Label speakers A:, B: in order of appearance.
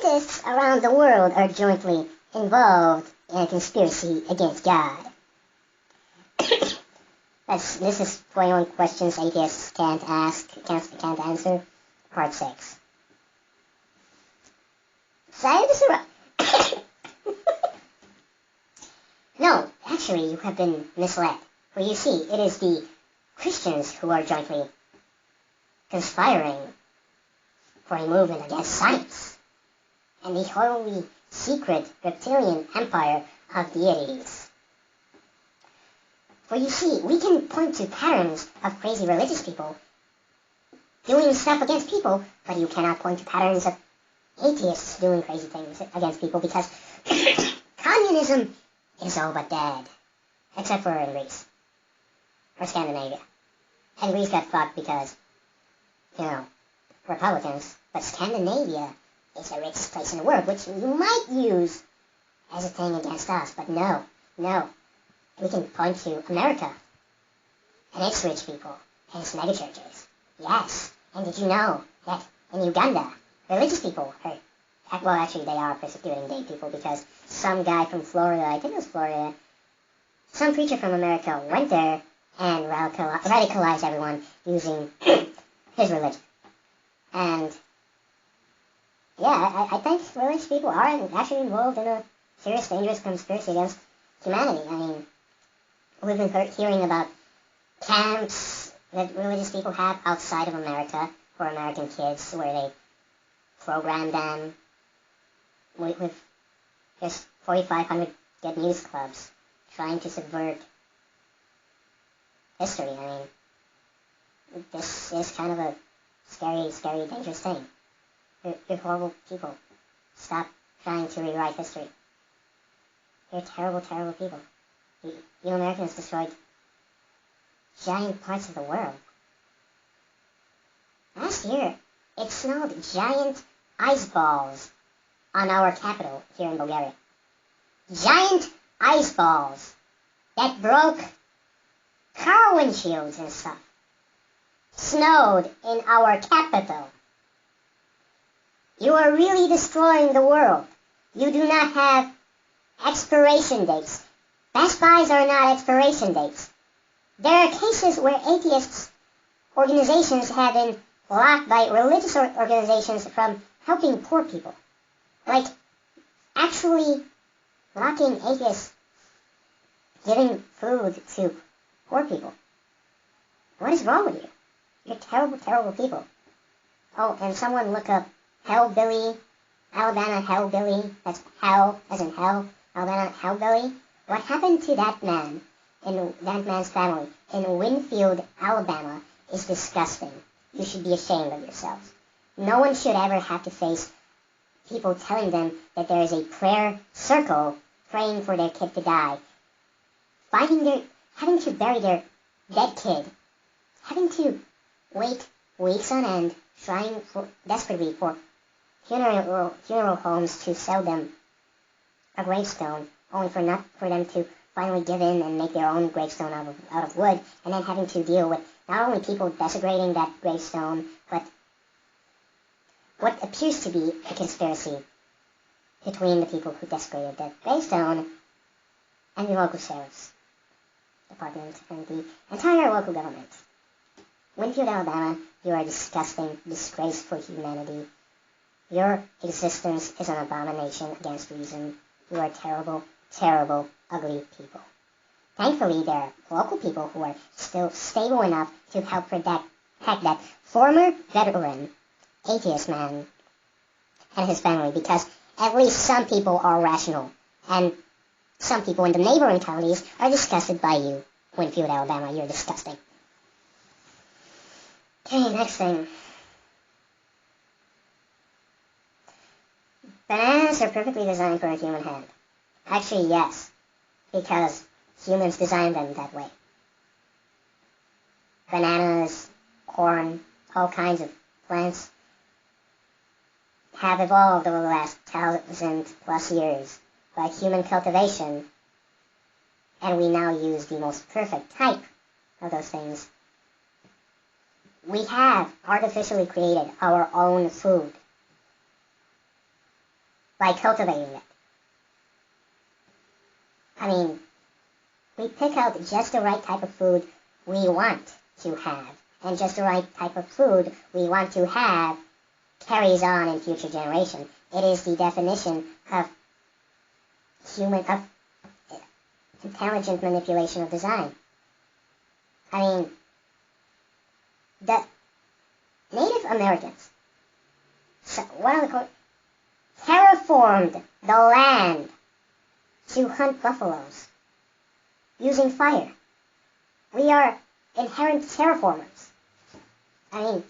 A: Scientists around the world are jointly involved in a conspiracy against God. This is 21 questions atheists can't answer, part 6. Scientists around... No, actually, you have been misled. For you see, it is the Christians who are jointly conspiring for a movement against science and the wholly secret reptilian empire of deities. For you see, we can point to patterns of crazy religious people doing stuff against people, but you cannot point to patterns of atheists doing crazy things against people because communism is all but dead, except for in Greece, or Scandinavia. And Greece got fucked because, Republicans, but Scandinavia is the richest place in the world, which you might use as a thing against us, but no. We can point to America and its rich people and its megachurches. Yes, and did you know that in Uganda, religious people are, well, actually they are persecuting gay people because some guy from Florida, I think it was Florida, some preacher from America went there and radicalized everyone using his religion. And yeah, I think religious people are actually involved in a serious, dangerous conspiracy against humanity. I mean, we've been hearing about camps that religious people have outside of America for American kids where they program them with just 4,500 Get News clubs trying to subvert history. I mean, this is kind of a scary, scary, dangerous thing. You're horrible people. Stop trying to rewrite history. You're terrible, terrible people. You Americans destroyed giant parts of the world. Last year, it snowed giant ice balls on our capital here in Bulgaria. Giant ice balls that broke car windshields and stuff. Snowed in our capital. You are really destroying the world. You do not have expiration dates. Best Buys are not expiration dates. There are cases where atheists organizations have been blocked by religious organizations from helping poor people. Like, actually blocking atheists giving food to poor people. What is wrong with you? You're terrible, terrible people. Oh, and someone look up Hellbilly, Alabama Hellbilly. That's hell, as in hell, Alabama Hellbilly. What happened to that man and that man's family in Winfield, Alabama is disgusting. You should be ashamed of yourselves. No one should ever have to face people telling them that there is a prayer circle praying for their kid to die. Having to bury their dead kid. Having to wait weeks on end trying desperately for funeral homes to sell them a gravestone, only for them to finally give in and make their own gravestone out of wood, and then having to deal with not only people desecrating that gravestone, but what appears to be a conspiracy between the people who desecrated that gravestone and the local sheriff's department and the entire local government. Winfield, Alabama, you are a disgusting disgrace for humanity. Your existence is an abomination against reason. You are terrible, terrible, ugly people. Thankfully, there are local people who are still stable enough to help protect that former veteran atheist man and his family, because at least some people are rational, and some people in the neighboring counties are disgusted by you. Winfield, Alabama, you're disgusting. Okay, next thing. Bananas are perfectly designed for a human hand. Actually, yes, because humans designed them that way. Bananas, corn, all kinds of plants have evolved over the last 1,000+ years by human cultivation, and we now use the most perfect type of those things. We have artificially created our own food. by cultivating it. I mean, we pick out just the right type of food we want to have, and just the right type of food we want to have carries on in future generations. It is the definition of intelligent manipulation of design. I mean, the Native Americans, terraformed the land to hunt buffaloes using fire. We are inherent terraformers. I mean,